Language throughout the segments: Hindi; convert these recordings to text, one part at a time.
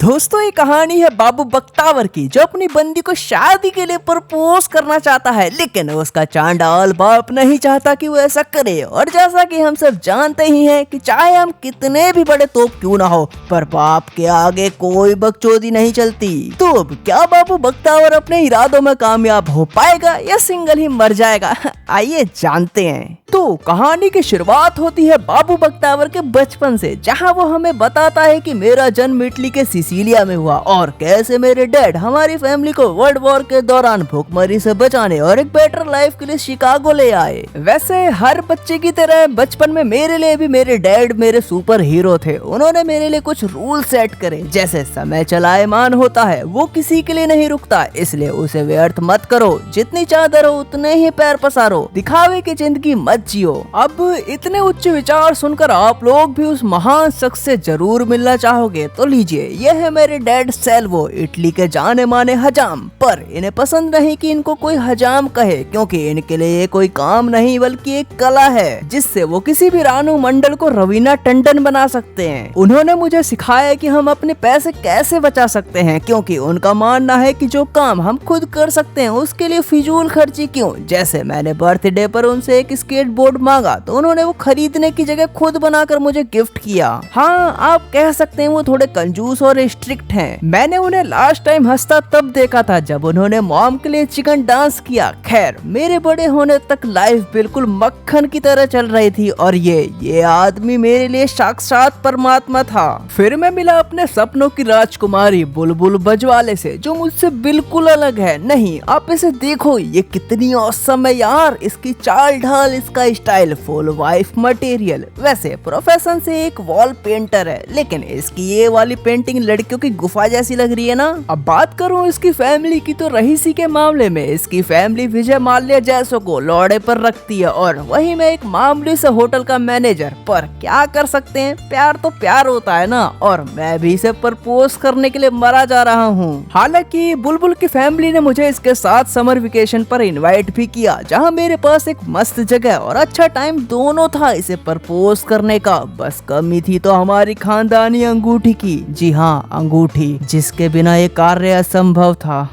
दोस्तों ये कहानी है बाबू बख्तावर की, जो अपनी बंदी को शादी के लिए प्रपोज करना चाहता है, लेकिन उसका चांडाल बाप नहीं चाहता कि वो ऐसा करे। और जैसा कि हम सब जानते ही हैं कि चाहे हम कितने भी बड़े तोप क्यों ना हो, पर बाप के आगे कोई बकचोदी नहीं चलती। तो अब क्या बाबू बख्तावर अपने इरादों में कामयाब हो पाएगा या सिंगल ही मर जाएगा? आइए जानते हैं। तो कहानी की शुरुआत होती है बाबू बख्तावर के बचपन से, जहां वो हमें बताता है कि मेरा जन्म इटली के सिसिलिया में हुआ और कैसे मेरे डैड हमारी फैमिली को वर्ल्ड वॉर के दौरान भूखमरी से बचाने और एक बेटर लाइफ के लिए शिकागो ले आए। वैसे हर बच्चे की तरह बचपन में मेरे लिए भी मेरे डैड मेरे सुपर हीरो थे। उन्होंने मेरे लिए कुछ रूल सेट करे, जैसे समय चलायमान होता है वो किसी के लिए नहीं रुकता, इसलिए उसे व्यर्थ मत करो, जितनी चादर हो उतने ही पैर पसारो, दिखावे की जिंदगी मत जियो। अब इतने उच्च विचार सुनकर आप लोग भी उस महान शख्स से जरूर मिलना चाहोगे, तो लीजिए यह है मेरे डैड सेल्वो, इटली के जाने माने हजाम। पर इन्हें पसंद नहीं कि इनको कोई हजाम कहे, क्योंकि इनके लिए ये कोई काम नहीं बल्कि एक कला है, जिससे वो किसी भी रानू मंडल को रवीना टंडन बना सकते हैं। उन्होंने मुझे सिखाया कि हम अपने पैसे कैसे बचा सकते हैं, क्योंकि उनका मानना है कि जो काम हम खुद कर सकते हैं उसके लिए फिजूल खर्ची क्यों। जैसे मैंने बर्थडे पर उनसे एक स्केट बोर्ड मांगा तो उन्होंने वो खरीदने की जगह खुद बनाकर मुझे गिफ्ट किया। हाँ, आप कह सकते हैं वो थोड़े कंजूस और स्ट्रिक्ट हैं। मैंने उन्हें लास्ट टाइम हंसता तब देखा था जब उन्होंने मॉम के लिए चिकन डांस किया। खैर, मेरे बड़े होने तक लाइफ बिल्कुल मक्खन की तरह चल रही थी और ये आदमी मेरे लिए साक्षात परमात्मा था। फिर मैं मिला अपने सपनों की राजकुमारी बुलबुल बजवाले से, जो मुझसे बिल्कुल अलग है। नहीं, आप इसे देखो, ये कितनी औसम है यार, इसकी चाल ढाल, इसका स्टाइल, फुल वाइफ मटेरियल। वैसे प्रोफेशन से एक वॉल पेंटर है, लेकिन इसकी ये वाली पेंटिंग लड़कियों की गुफा जैसी लग रही है ना। अब बात करूं इसकी फैमिली की, तो रहीसी के मामले में इसकी फैमिली विजय माल्या जैसों को लौड़े पर रखती है और वही मैं एक मामूली से होटल का मैनेजर। पर क्या कर सकते हैं, प्यार तो प्यार होता है ना, और मैं भी इसे प्रपोज करने के लिए मरा जा रहा हूँ। हालांकि बुलबुल की फैमिली ने मुझे इसके साथ समर वेकेशन पर इनवाइट भी किया, जहाँ मेरे पास एक मस्त जगह और अच्छा टाइम दोनों था इसे प्रपोज करने का। बस कमी थी तो हमारी खानदानी अंगूठी की। जी हाँ, अंगूठी, जिसके बिना ये कार्य असंभव था।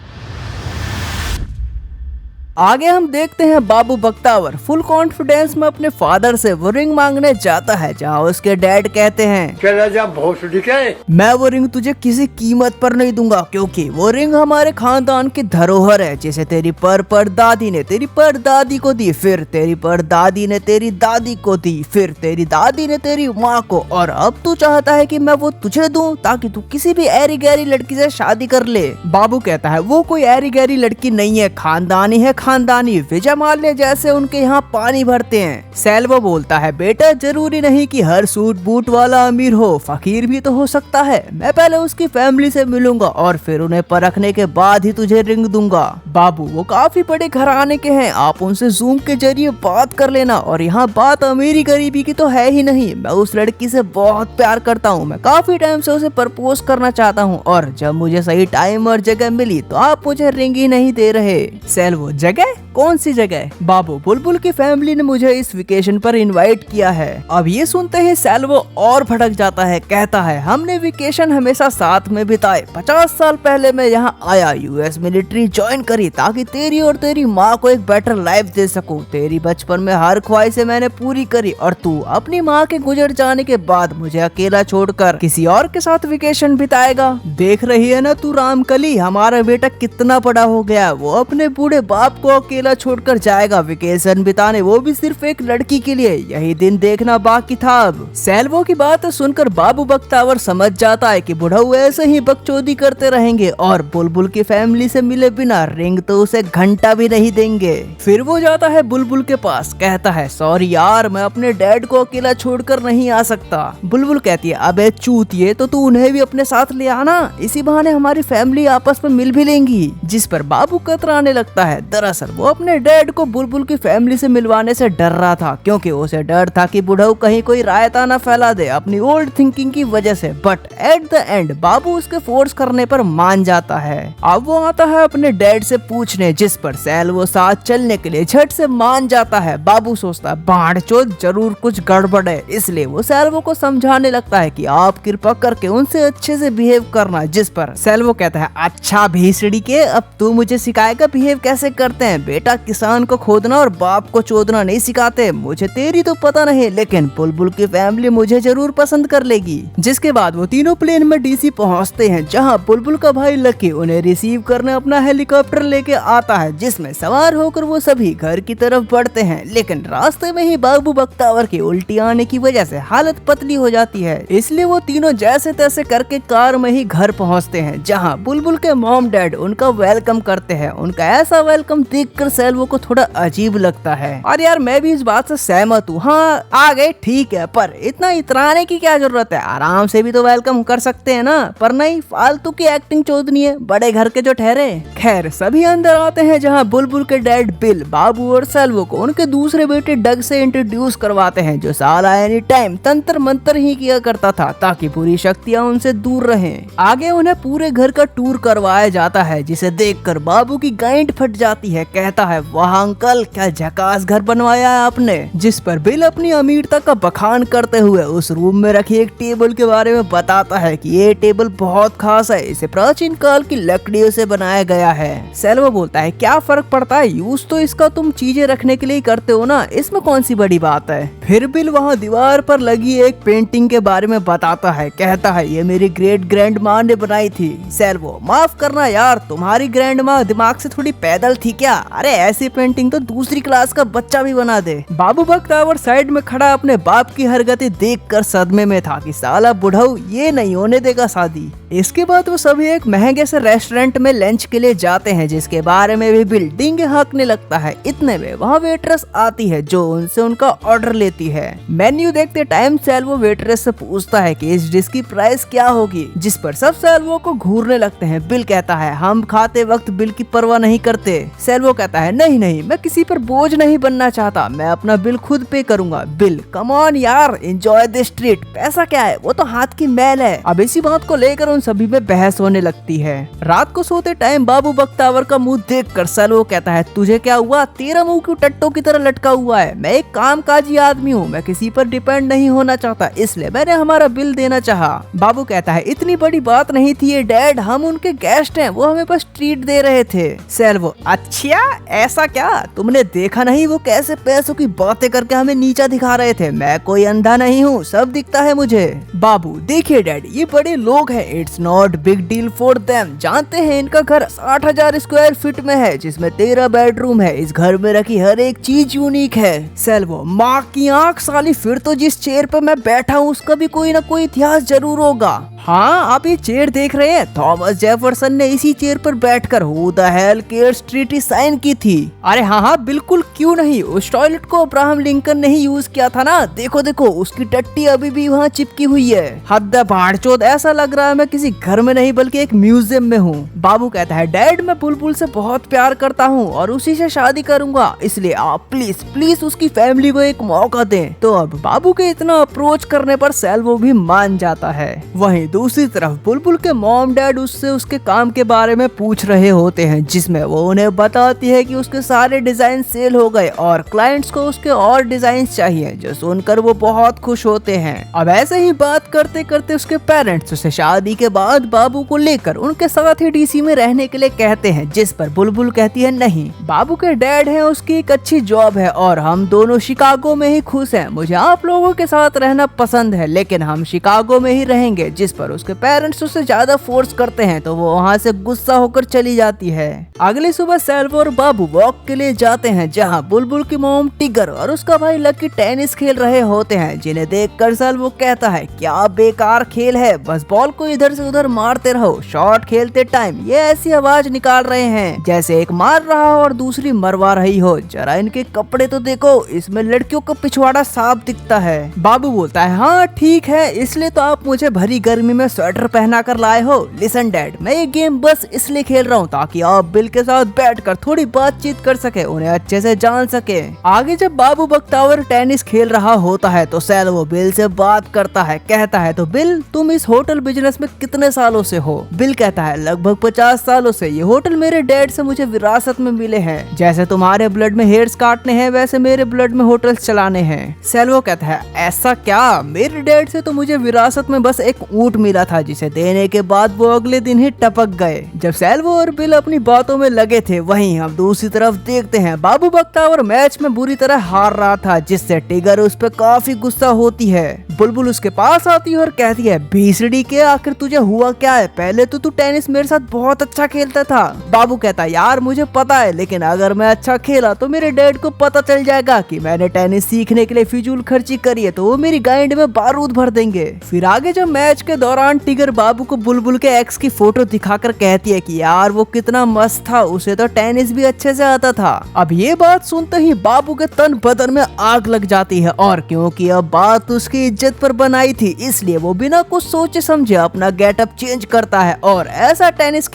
आगे हम देखते हैं बाबू बख्तावर फुल कॉन्फिडेंस में अपने फादर से वो रिंग मांगने जाता है, जहाँ उसके डैड कहते हैं, चला जा भोसड़ी के, मैं वो रिंग तुझे किसी कीमत पर नहीं दूंगा, क्योंकि वो रिंग हमारे खानदान की धरोहर है, जिसे तेरी परदादी ने तेरी परदादी को दी, फिर तेरी परदादी ने तेरी दादी को दी, फिर तेरी दादी ने तेरी माँ को, और अब तू चाहता है कि मैं वो तुझे दूं ताकि तू किसी भी ऐरी गैरी लड़की से शादी कर ले। बाबू कहता है वो कोई ऐरी गैरी लड़की नहीं है, खानदानी है, खानदानी। विजय माल्या जैसे उनके यहाँ पानी भरते हैं। सेल्वो बोलता है, बेटा जरूरी नहीं कि हर सूट बूट वाला अमीर हो, फकीर भी तो हो सकता है। मैं पहले उसकी फैमिली से मिलूंगा और फिर उन्हें परखने के बाद ही तुझे रिंग दूंगा। बाबू वो काफी बड़े घराने के हैं, आप उनसे जूम के जरिए बात कर लेना। और यहाँ बात अमीरी गरीबी की तो है ही नहीं, मैं उस लड़की से बहुत प्यार करता हूँ, मैं काफी टाइम से उसे प्रपोज करना चाहता हूँ, और जब मुझे सही टाइम और जगह मिली तो आप मुझे रिंग ही नहीं दे रहे। सेल्वो, जगह? कौन सी जगह? बाबू, बुलबुल की फैमिली ने मुझे इस वेकेशन पर इनवाइट किया है। अब ये सुनते ही सेल्वो और भड़क जाता है, कहता है, हमने वेकेशन हमेशा साथ में बिताए। 50 साल पहले मैं यहाँ आया, यूएस मिलिट्री ज्वाइन करी ताकि तेरी और तेरी माँ को एक बेटर लाइफ दे सकूं। तेरी बचपन में हर ख्वाहिशें मैंने पूरी करी, और तू अपनी माँ के गुजर जाने के बाद मुझे अकेला छोड़कर किसी और के साथ वेकेशन बिताएगा। देख रही है ना तू रामकली, हमारा बेटा कितना बड़ा हो गया, वो अपने बूढ़े बाप को अकेला छोड़कर जाएगा वेकेशन बिताने, वो भी सिर्फ एक लड़की के लिए। यही दिन देखना बाकी था। अब सेल्वो की बात सुनकर बाबू बख्तावर समझ जाता है कि बुढ़ऊ ऐसे ही बकचोदी करते रहेंगे और बुलबुल की फैमिली से मिले बिना रिंग तो उसे घंटा भी नहीं देंगे। फिर वो जाता है बुलबुल के पास, कहता है, सॉरी यार, मैं अपने डैड को अकेला छोड़कर नहीं आ सकता। बुलबुल कहती है, अबे चूतिए, तो तू उन्हें भी अपने साथ ले आना, इसी बहाने हमारी फैमिली आपस में मिल भी लेंगी। जिस पर बाबू कतराने लगता है। दरअसल वो अपने डैड को बुलबुल की फैमिली से मिलवाने से डर रहा था, क्योंकि उसे डर था कि बुढ़ऊ कहीं कोई रायता ना फैला दे अपनी ओल्ड थिंकिंग की वजह से। बट एट द एंड बाबू उसके फोर्स करने पर मान जाता है। अब वो आता है अपने डैड से पूछने, जिस पर सैल्वो साथ चलने के लिए झट से मान जाता है। बाबू सोचता है बाढ़चोद जरूर कुछ गड़बड़ है, इसलिए वो सैल्वो को समझाने लगता है कि आप कृपा करके उनसे अच्छे से बिहेव करना। जिस पर सैल्वो कहता है अच्छा भीसड़ी के, अब तू मुझे सिखाएगा बिहेव कैसे करते हैं। बेटा किसान को खोदना और बाप को चोदना नहीं सिखाते। मुझे तेरी तो पता नहीं, लेकिन बुलबुल की फैमिली मुझे जरूर पसंद कर लेगी। जिसके बाद वो तीनों प्लेन में डीसी पहुंचते हैं, जहां बुलबुल का भाई लकी उन्हें रिसीव करने अपना हेलीकॉप्टर लेके आता है, जिसमें सवार होकर वो सभी घर की तरफ बढ़ते हैं। लेकिन रास्ते में ही बाबू बख्तावर की उल्टी आने की वजह से हालत पतली हो जाती है, इसलिए वो तीनों जैसे तैसे करके कार में ही घर पहुंचते हैं, जहां बुलबुल के मॉम डैड उनका वेलकम करते हैं। उनका ऐसा वेलकम देखकर सैल्वो को थोड़ा अजीब लगता है। और यार मैं भी इस बात से सहमत हूँ। हाँ आ गए ठीक है, पर इतना इतराने की क्या जरूरत है, आराम से भी तो वेलकम कर सकते हैं ना। पर नहीं, फालतू की एक्टिंग चोदनी है बड़े घर के जो ठहरे। खैर सभी अंदर आते हैं, जहाँ बुलबुल के डैड बिल बाबू और सैल्वो को उनके दूसरे बेटे डग से इंट्रोड्यूस करवाते हैं, जो साला एनी टाइम तंत्र मंत्र ही किया करता था ताकि बुरी शक्तियाँ उनसे दूर रहें। आगे उन्हें पूरे घर का टूर करवाया जाता है, जिसे देखकर बाबू की गांड फट जाती है। कहता है वाह अंकल क्या झकास घर बनवाया है आपने। जिस पर बिल अपनी अमीरता का बखान करते हुए उस रूम में रखी एक टेबल के बारे में बताता है कि ये टेबल बहुत खास है, इसे प्राचीन काल की लकड़ियों से बनाया गया है। सैल्वो बोलता है क्या फर्क पड़ता है, यूज तो इसका तुम चीजें रखने के लिए करते हो ना, इसमें कौन सी बड़ी बात है। फिर बिल वहाँ दीवार पर लगी एक पेंटिंग के बारे में बताता है। कहता है ये मेरी ग्रेट ग्रैंड माँ ने बनाई थी। सैल्वो माफ करना यार, तुम्हारी ग्रैंड माँ दिमाग से थोड़ी पैदल थी क्या, अरे ऐसी पेंटिंग तो दूसरी क्लास का बच्चा भी बना दे। बाबू बख्तावर साइड में खड़ा अपने बाप की हरकतें देखकर सदमे में था कि साला बुढ़ऊ ये नहीं होने देगा शादी। इसके बाद वो सभी एक महंगे से रेस्टोरेंट में लंच के लिए जाते हैं, जिसके बारे में भी बिल डींगे हाँकने लगता है। इतने में वहाँ वेट्रेस आती है, जो उनसे उनका ऑर्डर लेती है। मेन्यू देखते टाइम सैल्वो वेट्रेस से पूछता है कि इस डिश की प्राइस क्या होगी, जिस पर सब सैल्वो को घूरने लगते हैं। बिल कहता है हम खाते वक्त बिल की परवाह नहीं करते। सैल्वो कहता है नहीं नहीं, मैं किसी पर बोझ नहीं बनना चाहता, मैं अपना बिल खुद पे करूंगा। बिल कम ऑन यार, एंजॉय दिस ट्रीट, पैसा क्या है, वो तो हाथ की मैल है। अब इसी बात को लेकर उन सभी में बहस होने लगती है। रात को सोते टाइम बाबू बख्तावर का मुंह देखकर सैल्वो कहता है तुझे क्या हुआ, तेरा मुंह क्यों टट्टों की तरह लटका हुआ है। मैं एक कामकाजी आदमी हूँ, मैं किसी पर डिपेंड नहीं होना चाहता, इसलिए मैंने हमारा बिल देना चाहा। बाबू कहता है इतनी बड़ी बात नहीं थी ये डैड, हम उनके गेस्ट हैं, वो हमें बस ट्रीट दे रहे थे। सैल्वो अच्छा ऐसा क्या, तुमने देखा नहीं वो कैसे पैसों की बातें करके हमें नीचा दिखा रहे थे। मैं कोई अंधा नहीं हूँ, सब दिखता है मुझे। बाबू देखिए डैड, ये बड़े लोग हैं, it's not big deal for them. जानते हैं इनका घर 60,000 स्क्वायर फीट में है, जिसमें 13 बेडरूम है। इस घर में रखी हर एक चीज यूनिक है। सैल्वो माँ की आंख साली, फिर तो जिस चेयर पर मैं बैठा हूँ उसका भी कोई ना कोई इतिहास जरूर होगा। हाँ आप ये चेयर देख रहे हैं, थॉमस जेफरसन ने इसी चेयर पर बैठकर who the hell cares treaty sign की थी। अरे हाँ हाँ बिल्कुल, क्यों नहीं, उस टॉयलेट को अब्राहम लिंकन ने ही यूज किया था ना। देखो देखो उसकी टट्टी अभी भी वहाँ चिपकी हुई है। हद भाड़चोद, ऐसा लग रहा है मैं किसी घर में नहीं बल्कि एक म्यूजियम में हूँ। बाबू कहता है डैड मैं बुलबुल से बहुत प्यार करता हूँ और उसी से शादी करूंगा, इसलिए आप प्लीज प्लीज उसकी फैमिली को एक मौका दें। तो अब बाबू के इतना अप्रोच करने पर सैल्वो भी मान जाता है। वहीं दूसरी तरफ बुलबुल के मॉम डैड उससे उसके काम के बारे में पूछ रहे होते हैं, जिसमें वो उन्हें बताती है कि उसके सारे डिजाइन सेल हो गए और क्लाइंट्स को उसके और डिजाइन चाहिए, जो सुनकर वो बहुत खुश होते हैं। अब ऐसे ही बात करते करते उसके पेरेंट्स उसे शादी के बाद बाबू को लेकर उनके साथ ही डीसी में रहने के लिए कहते हैं, जिस पर बुलबुल कहती है नहीं, बाबू के डैड हैं, उसकी एक अच्छी जॉब है और हम दोनों शिकागो में ही खुश हैं। मुझे आप लोगों के साथ रहना पसंद है, लेकिन हम शिकागो में ही रहेंगे। जिस पर उसके पेरेंट्स उसे ज्यादा फोर्स करते हैं, तो वो वहाँ से गुस्सा होकर चली जाती है। अगली सुबह सैल्वो और बाबू वॉक के लिए जाते हैं, जहाँ बुलबुल की मोम टिगर और उसका भाई लकी टेनिस खेल रहे होते हैं, जिन्हें देखकर सैल्वो कहता है क्या बेकार खेल है, बस बॉल को इधर से उधर मारते रहो। शॉट खेलते टाइम ये ऐसी आवाज निकाल रहे हैं जैसे एक मार रहा हो और दूसरी मरवा रही हो। जरा इनके कपड़े तो देखो, इसमें लड़कियों का पिछवाड़ा साफ दिखता है। बाबू बोलता है हाँ ठीक है, इसलिए तो आप मुझे भरी गर्मी में स्वेटर पहना कर लाए हो। लिसन डैड, मैं ये गेम बस इसलिए खेल रहा हूँ ताकि आप बिल के साथ बैठकर थोड़ी बातचीत कर सके, उन्हें अच्छे से जान सके। आगे जब बाबू बख्तावर टेनिस खेल रहा होता है तो सैल्वो बिल से बात करता है, कहता है तो बिल तुम इस होटल बिजनेस में कितने सालों से हो? बिल कहता है लगभग 50 सालों से। ये होटल मेरे डैड से मुझे विरासत में मिले हैं। जैसे तुम्हारे ब्लड में हेयर्स काटने हैं वैसे मेरे ब्लड में होटल्स चलाने हैं। सैल्वो कहता है ऐसा क्या? मेरे डैड से तो मुझे विरासत में बस एक ऊंट मिला था जिसे देने के बाद वो अगले दिन ही टपक गए। जब सैल्वो और बिल अपनी बातों में लगे थे वहीं हम दूसरी तरफ देखते हैं बाबू बख्तावर मैच में बुरी तरह हार रहा था, जिससे टिगर उस पर काफी गुस्सा होती है। बुलबुल उसके पास आती है और कहती है भीसड़ी के आखिर तुझे हुआ क्या है? पहले तो तू टेनिस मेरे साथ बहुत अच्छा खेलता था। बाबू कहता है यार मुझे पता है, लेकिन अगर मैं अच्छा खेला तो मेरे डैड को पता चल जाएगा कि मैंने टेनिस सीखने के लिए फिजूल खर्ची करी है, तो वो मेरी गाइड में बारूद भर देंगे। फिर आगे जब मैच के दौरान टिगर बाबू को बुलबुल के एक्स की फोटो दिखाकर कहती है कि यार वो कितना मस्त था, उसे तो टेनिस भी अच्छे से आता था। अब ये बात सुनते ही बाबू के तन बदन में आग लग जाती है, और क्योंकि अब बात उसकी इज्जत पर बनाई थी इसलिए वो बिना कुछ सोचे समझे अपना गेटअप चेंज करता है और ऐसा टेनिस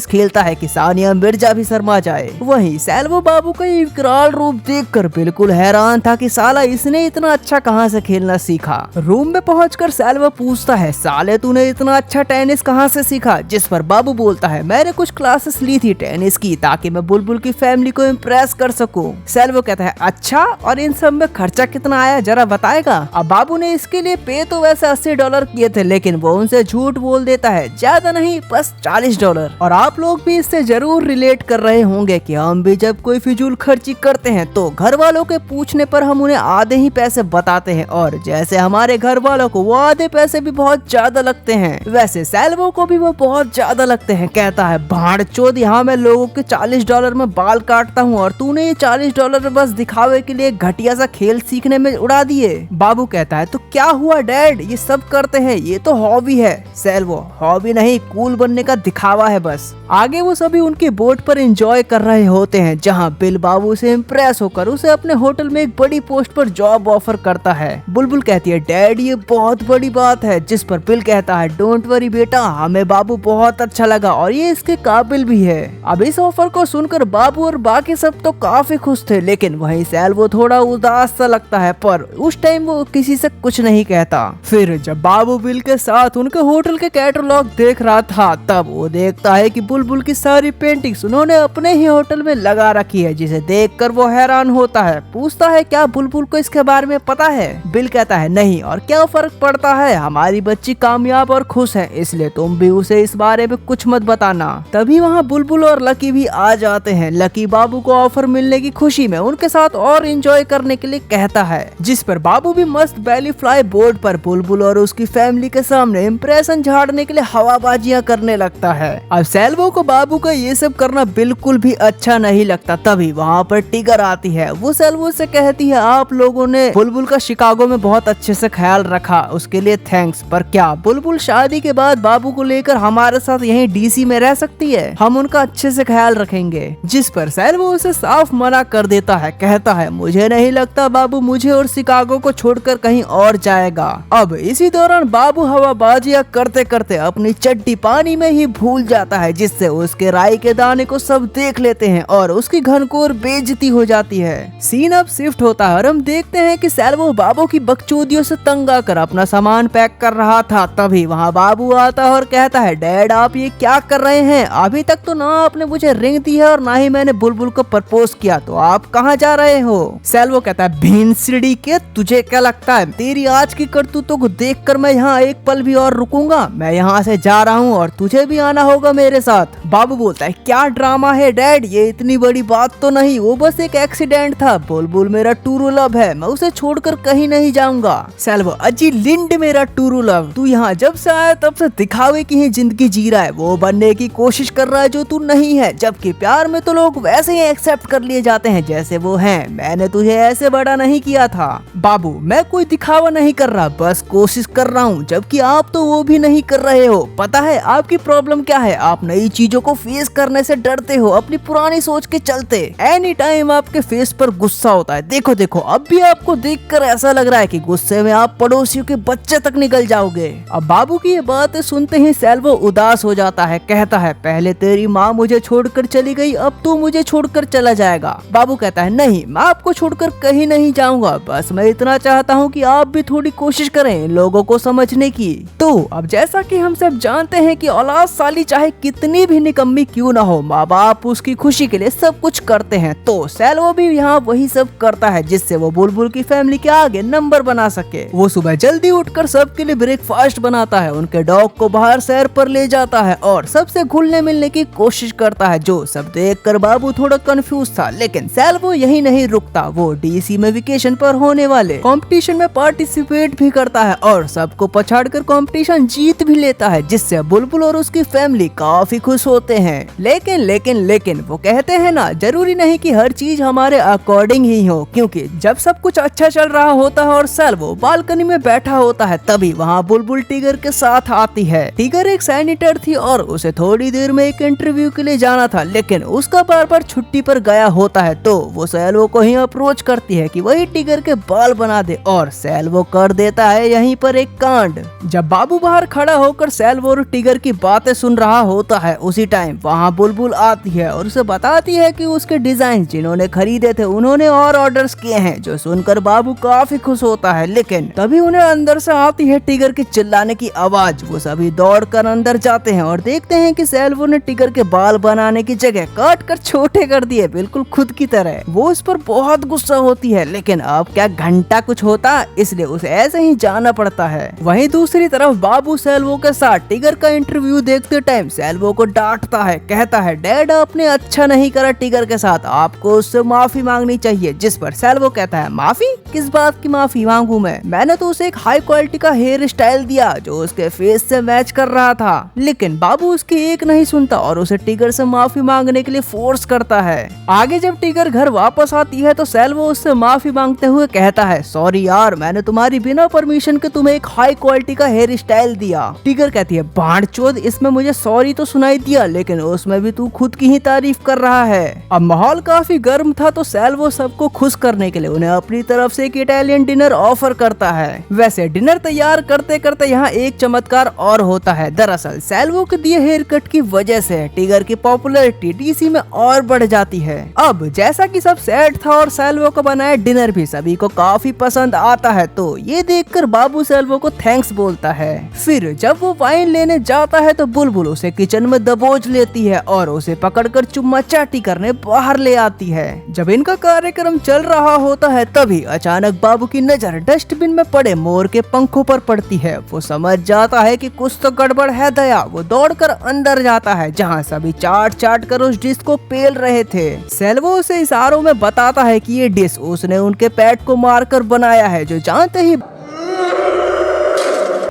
खेलता है कि सानिया मिर्जा भी शर्मा जाए। वहीं सैल्वो बाबू का ये विकराल रूप देखकर बिल्कुल हैरान था कि साला इसने इतना अच्छा कहां से खेलना सीखा। रूम में पहुंचकर सैल्वो पूछता है साले तूने इतना अच्छा टेनिस कहां से सीखा? जिस पर बाबू बोलता है मैंने कुछ क्लासेस ली थी टेनिस की ताकि मैं बुलबुल की फैमिली को इम्प्रेस कर सकूं। सैल्वो कहता है अच्छा, और इन सब में खर्चा कितना आया जरा बताएगा? अब बाबू ने इसके लिए पे तो वैसे $80 किए थे, लेकिन वो उनसे झूठ बोल देता है, ज्यादा नहीं बस $40। और आप लोग भी इससे जरूर रिलेट कर रहे होंगे कि हम भी जब कोई फिजूल खर्ची करते हैं तो घर वालों के पूछने पर हम उन्हें आधे ही पैसे बताते हैं, और जैसे हमारे घर वालों को वो आधे पैसे भी बहुत ज्यादा लगते हैं वैसे सैल्वो को भी वो बहुत ज्यादा लगते हैं। कहता है भाड़चोद, यहाँ मैं लोगों के $40 में बाल काटता हूँ और तूने ये $40 बस दिखावे के लिए घटिया सा खेल सीखने में उड़ा दिए। बाबू कहता है तो क्या हुआ डैड, ये सब करते हैं, ये तो हॉबी है। सैल्वो हॉबी नहीं, कूल बनने का दिखावा है बस। आगे वो सभी उनकी बोट पर एंजॉय कर रहे होते हैं जहाँ बिल बाबू से इम्प्रेस होकर उसे अपने होटल में एक बड़ी पोस्ट पर जॉब ऑफर करता है। बुलबुल कहती है डैड ये बहुत बड़ी बात है, जिस पर बिल कहता है डोंट वरी बेटा, हमें बाबू बहुत अच्छा लगा और ये इसके काबिल भी है। अब इस ऑफर को सुनकर बाबू और बाकी सब तो काफी खुश थे, लेकिन वहीं सैल्वो थोड़ा उदास सा लगता है, पर उस टाइम वो किसी से कुछ नहीं कहता। फिर जब बाबू बिल के साथ उनके होटल के कैटलॉग देख रहा था तब वो देखता है कि बुलबुल की सारी पेंटिंग्स उन्होंने अपने ही होटल में लगा रखी है, जिसे देखकर वो हैरान होता है। पूछता है क्या बुलबुल को इसके बारे में पता है? बिल कहता है नहीं, और क्या फर्क पड़ता है, हमारी बच्ची कामयाब और खुश है, इसलिए तुम भी उसे इस बारे में कुछ मत बताना। तभी वहाँ बुलबुल और लकी भी आ जाते हैं। लकी बाबू को ऑफर मिलने की खुशी में उनके साथ और एंजॉय करने के लिए कहता है, जिस पर बाबू भी मस्त बैली फ्लाई बोर्ड पर बुलबुल और उसकी फैमिली के सामने इम्प्रेशन झाड़ने के लिए हवाबाजियां करने लगता है। अब सैल्वो को बाबू का ये सब करना बिल्कुल भी अच्छा नहीं लगता। तभी वहाँ पर टिगर आती है। वो सैल्वो से कहती है आप लोगों ने बुलबुल का शिकागो में बहुत अच्छे से ख्याल रखा, उसके लिए थैंक्स, पर क्या बुलबुल शादी के बाद बाबू को लेकर हमारे साथ यहीं डीसी में रह सकती है? हम उनका अच्छे से ख्याल रखेंगे। जिस पर सैल्वो उसे साफ मना कर देता है, कहता है मुझे नहीं लगता बाबू मुझे और शिकागो को छोड़कर कहीं और जाएगा। अब इसी दौरान बाबू हवाबाजियां करते करते अपनी चड्डी पानी में ही भूल जाता है, जिससे उसके राई के दाने को सब देख लेते हैं और उसकी घनघोर बेइज्जती हो जाती है। सीन अब शिफ्ट होता है और हम देखते हैं कि सैल्वो बाबू की बकचोदियों से तंग आकर अपना सामान पैक कर रहा था। तभी वहाँ बाबू आता है और कहता है डैड आप ये क्या कर रहे हैं? अभी तक तो ना आपने मुझे रिंग दी है और ना ही मैंने बुलबुल को प्रपोज किया, तो आप कहाँ जा रहे हो? सैल्वो कहता है भीनसिड़ी के, तुझे क्या लगता है तेरी आज की करतूतों को देखकर मैं यहाँ एक पल भी और रुकूंगा? मैं यहाँ से जा रहा हूँ और तुझे भी आना होगा मेरे साथ। बाबू बोलता है क्या ड्रामा है डैड, ये इतनी बड़ी बात तो नहीं, वो बस एक एक्सीडेंट था। बुलबुल मेरा टूरू लव है, मैं उसे छोड़कर कहीं नहीं जाऊंगा। सैल्वो अजी लिंड मेरा टूरू लव, तू यहाँ जब से आया तब से दिखावे की ही जिंदगी जी रहा है, वो बनने की कोशिश कर रहा है जो तू नहीं है, जबकि प्यार में तो लोग वैसे ही एक्सेप्ट कर लिए जाते हैं जैसे वो हैं। मैंने तुझे ऐसे बड़ा नहीं किया था। बाबू मैं कोई दिखावा नहीं कर रहा, बस कोशिश कर रहा हूँ, जबकि आप तो वो भी नहीं कर रहे हो। पता है आपकी प्रॉब्लम क्या है? आप नई चीजों को फेस करने से डरते हो, अपनी पुरानी सोच के चलते। एनी टाइम आपके फेस पर गुस्सा होता है। देखो देखो अब भी आपको देखकर ऐसा लग रहा है कि गुस्से में आप पड़ोसियों के बच्चे तक निकल जाओगे। अब बाबू की ये बातें सुनते ही सैल्वो उदास हो जाता है। कहता है पहले तेरी माँ मुझे छोड़कर चली गई, अब तू मुझे छोड़कर चला जाएगा। बाबू कहता है नहीं, मैं आपको छोड़कर कहीं नहीं जाऊंगा, बस मैं इतना चाहता हूँ कि आप भी थोड़ी कोशिश करें लोगों को समझने की। तो अब जैसा कि हम सब जानते हैं कि औलाद साली चाहे कितनी भी निकम्मी क्यों ना हो, माँ बाप उसकी खुशी के लिए सब कुछ करते हैं। तो सैल्वो भी यहाँ वही सब करता है जिससे वो बुलबुल की फैमिली के आगे नंबर बना सके। वो सुबह जल्दी उठकर सबके लिए ब्रेकफास्ट बनाता है, उनके डॉग को बाहर सैर पर ले जाता है और सबसे घुलने मिलने की कोशिश करता है। जो सब देखकर बाबू थोड़ा कंफ्यूज था, लेकिन सैल्वो यही नहीं रुकता। वो डीसी में वेकेशन पर होने वाले कंपटीशन में पार्टिसिपेट भी करता है और सबको पछाड़कर कंपटीशन जीत भी लेता है, जिससे बुलबुल और उसकी फैमिली काफी खुश होते हैं। लेकिन वो कहते हैं ना, जरूरी नहीं कि हर चीज हमारे अकॉर्डिंग ही हो, क्योंकि जब सब कुछ अच्छा चल रहा होता है और सैल्वो बालकनी में बैठा होता है, तभी वहाँ बुलबुल टिगर के साथ आती है। टिगर एक सैनिटर थी और उसे थोड़ी देर में एक इंटरव्यू के लिए जाना था, लेकिन उसका बार छुट्टी पर गया होता है। तो वो सैल्वो को ही अप्रोच करती है कि वही टिगर के बाल बना दे, और सैल्वो कर देता है यहीं पर एक कांड। जब बाबू बाहर खड़ा होकर सैल्वो और टिगर की बातें सुन रहा होता है, उसी टाइम वहाँ बुलबुल आती है और उसे बताती है कि उसके डिजाइन जिन्होंने खरीदे थे उन्होंने और ऑर्डर्स किए हैं, जो सुनकर बाबू काफी खुश होता है। लेकिन तभी उन्हें अंदर से आती है टिगर के चिल्लाने की आवाज। वो सभी दौड़कर अंदर जाते हैं और देखते हैं कि सैल्वो ने टिगर के बाल बनाने की जगह काट कर छोटे कर दिए, बिल्कुल खुद की तरह। वो इस पर बहुत गुस्सा होती है, लेकिन अब क्या घंटा कुछ होता, इसलिए उसे ऐसे ही जाना पड़ता है। वहीं दूसरी तरफ बाबू सैल्वो के साथ टिगर का इंटरव्यू देखते टाइम सैल्वो को डांटता है, कहता है डैड आपने अच्छा नहीं करा टिगर के साथ, आपको उससे माफी मांगनी चाहिए। जिस पर सैल्वो कहता है माफी? किस बात की माफी मांगू मैंने तो उसे एक हाई क्वालिटी का हेयर स्टाइल दिया जो उसके फेस से मैच कर रहा था। लेकिन बाबू उसकी एक नहीं सुनता और उसे टिगर से माफी मांगने के लिए फोर्स करता है। आगे जब टिगर घर वापस आती है तो सैल्वो उससे माफी मांगते हुए कहता है सॉरी यार, मैंने तुम्हारी बिना परमिशन के तुम्हें एक हाई क्वालिटी का हेयर स्टाइल दिया। टिगर कहती है बांचोद, इसमें मुझे सॉरी तो सुनाई दिया, लेकिन उसमें भी तू खुद की ही तारीफ कर रहा है। अब माहौल काफी गर्म था, तो सैल्वो सबको खुश करने के लिए उन्हें अपनी तरफ से एक इटालियन डिनर ऑफर करता है। वैसे डिनर तैयार करते करते यहाँ एक चमत्कार और होता है। दरअसल सैल्वो के दिए हेयर कट की वजह से टिगर की पॉपुलैरिटी डीसी में और बढ़ जाती है। अब जैसा कि सब सेट था और सैल्वो का बनाया डिनर भी सभी को काफी पसंद आता है, तो ये देखकर बाबू सैल्वो को थैंक्स बोलता है। फिर जब वो वाइन लेने जाता है तो बुलबुल उसे किचन में दबोच लेती है और उसे पकड़कर चुम्मा चाटी करने बाहर ले आती है। जब इनका कार्यक्रम चल रहा होता है तभी अचानक बाबू की नजर डस्टबिन में पड़े मोर के पंखों पर पड़ती है। वो समझ जाता है कि कुछ तो गड़बड़ है दया। वो दौड़कर अंदर जाता है जहाँ सभी चाट चाट कर उस डिश को पेल रहे थे। सैल्वो उसे इशारों में बताता है कि ये डिश उसने उनके पेट को मारकर बनाया है, जो जानते ही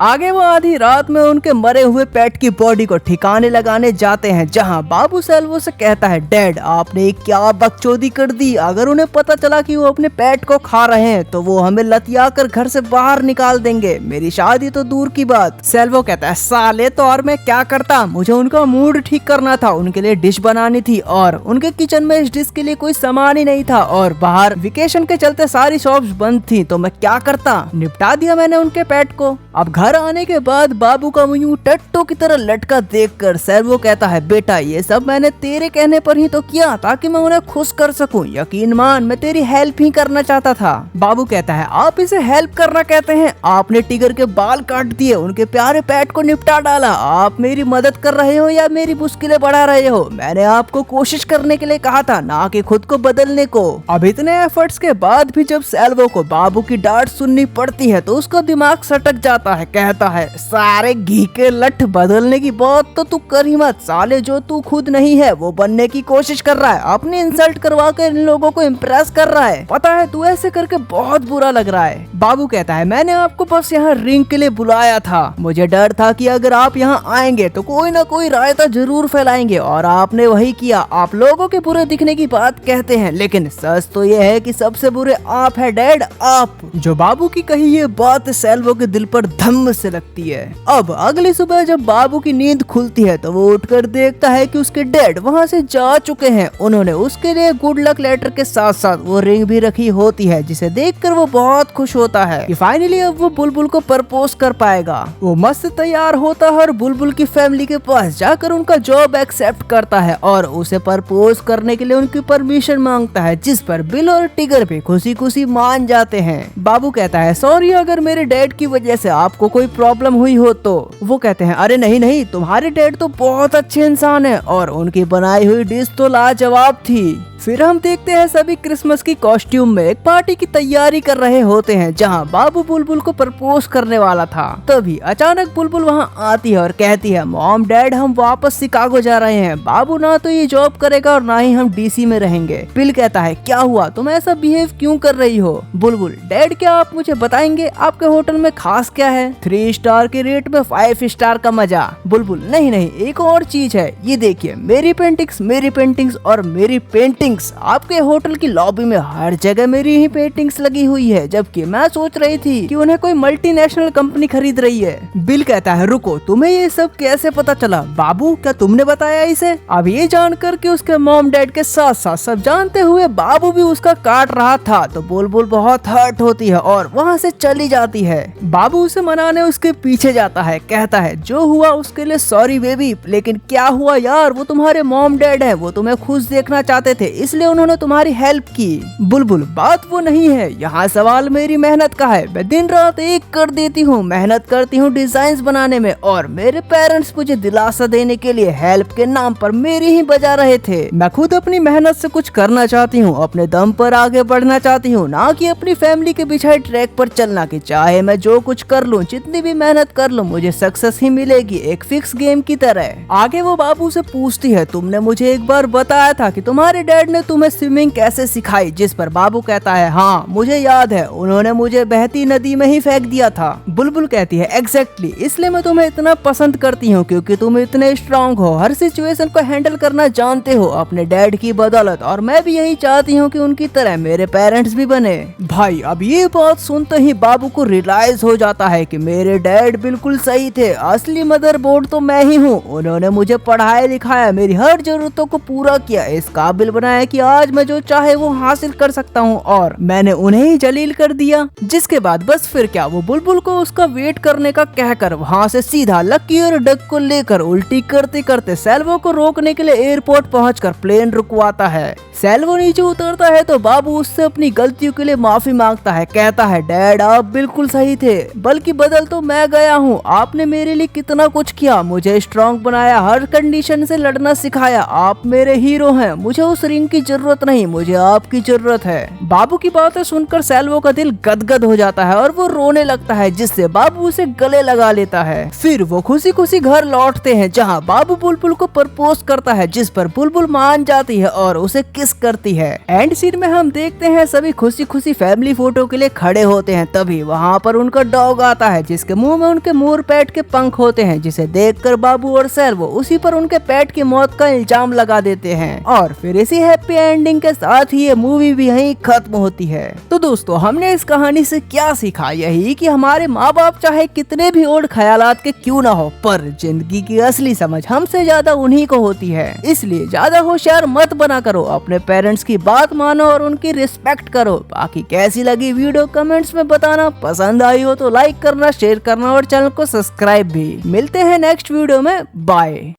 आगे वो आधी रात में उनके मरे हुए पेट की बॉडी को ठिकाने लगाने जाते हैं, जहां बाबू सैल्वो से कहता है डैड आपने क्या बकचोदी कर दी, अगर उन्हें पता चला कि वो अपने पेट को खा रहे हैं तो वो हमें लतिया कर घर से बाहर निकाल देंगे, मेरी शादी तो दूर की बात। सैल्वो कहता है साले तो और मैं क्या करता, मुझे उनका मूड ठीक करना था, उनके लिए डिश बनानी थी और उनके किचन में इस डिश के लिए कोई सामान ही नहीं था और बाहर वेकेशन के चलते सारी शॉप्स बंद थी, तो मैं क्या करता, निपटा दिया मैंने उनके पेट को। अब घर आने के बाद बाबू का मुंह टट्टो की तरह लटका देखकर सैल्वो कहता है बेटा ये सब मैंने तेरे कहने पर ही तो किया, ताकि मैं उन्हें खुश कर सकूं, यकीन मान मैं तेरी हेल्प ही करना चाहता था। बाबू कहता है आप इसे हेल्प करना कहते हैं, आपने टिगर के बाल काट दिए, उनके प्यारे पेट को निपटा डाला, आप मेरी मदद कर रहे हो या मेरी मुश्किलें बढ़ा रहे हो? मैंने आपको कोशिश करने के लिए कहा था, ना कि खुद को बदलने को। अब इतने एफर्ट्स के बाद भी जब सैल्वो को बाबू की डांट सुननी पड़ती है तो उसका दिमाग सटक जाता है। कहता है सारे घी के लठ, बदलने की बात तो तू कर ही मत, साले जो तू खुद नहीं है वो बनने की कोशिश कर रहा है, अपनी इंसल्ट करवा कर इन लोगों को इम्प्रेस कर रहा है, पता है तू ऐसे करके बहुत बुरा लग रहा है। बाबू कहता है मैंने आपको बस यहाँ रिंग के लिए बुलाया था, मुझे डर था कि अगर आप यहाँ आएंगे तो कोई ना कोई रायता जरूर फैलाएंगे और आपने वही किया। आप लोगों के बुरे दिखने की बात कहते हैं, लेकिन सच तो ये है कि सबसे बुरे आप है डैड, आप। जो बाबू की कही ये बात सैल्वो के दिल पर धम समस्या लगती है। अब अगली सुबह जब बाबू की नींद खुलती है तो वो उठकर देखता है कि उसके डैड वहाँ से जा चुके हैं। उन्होंने उसके लिए गुड लक लेटर के साथ साथ वो रिंग भी रखी होती है, जिसे देखकर वो बहुत खुश होता है कि फाइनली अब वो बुलबुल को प्रपोज कर पाएगा। वो मस्त तैयार होता है और बुलबुल की फैमिली के पास जाकर उनका जॉब एक्सेप्ट करता है और उसे प्रपोज करने के लिए उनकी परमिशन मांगता है, जिस पर बिल और टिगर भी खुशी खुशी मान जाते हैं। बाबू कहता है सॉरी अगर मेरे डैड की वजह से आपको कोई प्रॉब्लम हुई हो तो। वो कहते हैं अरे नहीं नहीं, तुम्हारे डैड तो बहुत अच्छे इंसान है और उनकी बनाई हुई डिश तो लाजवाब थी। फिर हम देखते हैं सभी क्रिसमस की कॉस्ट्यूम में एक पार्टी की तैयारी कर रहे होते हैं, जहां बाबू बुलबुल को प्रपोज करने वाला था। तभी अचानक बुलबुल वहां आती है और कहती है मॉम डैड हम वापस शिकागो जा रहे हैं। बाबू ना तो ये जॉब करेगा और ना ही हम डीसी में रहेंगे। बिल कहता है क्या हुआ, तुम ऐसा बिहेव क्यों कर रही हो? बुलबुल डैड क्या आप मुझे बताएंगे आपके होटल में खास क्या है? 3 स्टार के रेट में 5 स्टार का मजा। बुलबुल नहीं नहीं, एक और चीज है, ये देखिए मेरी पेंटिंग्स और मेरी पेंटिंग आपके होटल की लॉबी में हर जगह मेरी ही पेंटिंग्स लगी हुई है, जबकि मैं सोच रही थी कि उन्हें कोई मल्टीनेशनल कंपनी खरीद रही है। बिल कहता है रुको, तुम्हें ये सब कैसे पता चला? बाबू क्या तुमने बताया इसे? अब ये जानकर कि उसके मॉम डैड के साथ साथ सब जानते हुए बाबू भी उसका काट रहा था तो बुलबुल बहुत हर्ट होती है और वहाँ से चली जाती है। बाबू उसे मनाने उसके पीछे जाता है, कहता है जो हुआ उसके लिए सॉरी बेबी, लेकिन क्या हुआ यार, वो तुम्हारे मॉम डैड है, वो तुम्हें खुश देखना चाहते थे इसलिए उन्होंने तुम्हारी हेल्प की। बुलबुल बात वो नहीं है, यहाँ सवाल मेरी मेहनत का है। मैं दिन रात एक कर देती हूँ, मेहनत करती हूँ डिजाइन बनाने में और मेरे पेरेंट्स मुझे दिलासा देने के लिए हेल्प के नाम पर मेरी ही बजा रहे थे। मैं खुद अपनी मेहनत से कुछ करना चाहती हूँ, अपने दम पर आगे बढ़ना चाहती हूँ, ना कि अपनी फैमिली के बिछाए ट्रैक पर चलना कि चाहे मैं जो कुछ कर लूँ, जितनी भी मेहनत कर लूँ, मुझे सक्सेस ही मिलेगी, एक फिक्स गेम की तरह। आगे वो बाबू से पूछती है तुमने मुझे एक बार बताया था कि तुम्हारे डैड ने तुम्हें स्विमिंग कैसे सिखाई? जिस पर बाबू कहता है हाँ मुझे याद है, उन्होंने मुझे बहती नदी में ही फेंक दिया था। बुलबुल कहती है एग्जैक्टली, इसलिए मैं तुम्हें इतना पसंद करती हूँ क्योंकि तुम इतने स्ट्रांग हो, हर सिचुएशन को हैंडल करना जानते हो अपने डैड की बदौलत, और मैं भी यही चाहती हूँ कि उनकी तरह मेरे पेरेंट्स भी बने। भाई अब ये बात सुनते ही बाबू को रियलाइज हो जाता है कि मेरे डैड बिल्कुल सही थे, असली मदरबोर्ड तो मैं ही हूँ। उन्होंने मुझे पढ़ाया लिखाया, मेरी हर जरूरतों को पूरा किया, इस काबिल बनाया कि आज मैं जो चाहे वो हासिल कर सकता हूँ, और मैंने उन्हें ही जलील कर दिया। जिसके बाद बस फिर क्या, वो बुलबुल को उसका वेट करने का कहकर वहाँ से सीधा लकी और डक को लेकर उल्टी करते करते सेल्वो को रोकने के लिए एयरपोर्ट पहुंचकर प्लेन रुकवाता है। सेल्वो नीचे उतरता है तो बाबू उससे अपनी गलतियों के लिए माफी मांगता है, कहता है डैड आप बिल्कुल सही थे, बल्कि बदल तो मैं गया हूँ, आपने मेरे लिए कितना कुछ किया, मुझे स्ट्रॉन्ग बनाया, हर कंडीशन से लड़ना सिखाया, आप मेरे हीरो हैं, मुझे उस रिंग की जरूरत नहीं, मुझे आपकी जरूरत है। बाबू की बातें सुनकर सेल्वो का दिल गदगद हो जाता है और वो रोने लगता है, जिससे बाबू उसे गले लगा लेता है। फिर वो खुशी खुशी घर लौटते हैं, जहाँ बाबू बुलबुल को प्रपोज करता है, जिस पर बुलबुल मान जाती है और उसे किस करती है। एंड सीन में हम देखते हैं सभी खुशी खुशी फैमिली फोटो के लिए खड़े होते हैं, तभी वहाँ पर उनका डॉग आता है, जिसके मुंह में उनके मोर पेट के पंख होते हैं, जिसे देखकर बाबू और सेल्वो उसी पर उनके पेट की मौत का इल्जाम लगा देते हैं। और फिर इसी हैप्पी एंडिंग के साथ ही ये मूवी भी यहीं खत्म होती है। तो दोस्तों हमने इस कहानी से क्या सीखा? यही कि हमारे माँ बाप चाहे कितने भी ओल्ड ख्यालात के क्यों ना हो, पर जिंदगी की असली समझ हमसे ज्यादा उन्हीं को होती है। इसलिए ज्यादा होशियार मत बना करो, अपने पेरेंट्स की बात मानो और उनकी रिस्पेक्ट करो। बाकी कैसी लगी वीडियो कमेंट्स में बताना, पसंद आई हो तो लाइक करना, शेयर करना और चैनल को सब्सक्राइब भी। मिलते हैं नेक्स्ट वीडियो में, बाय।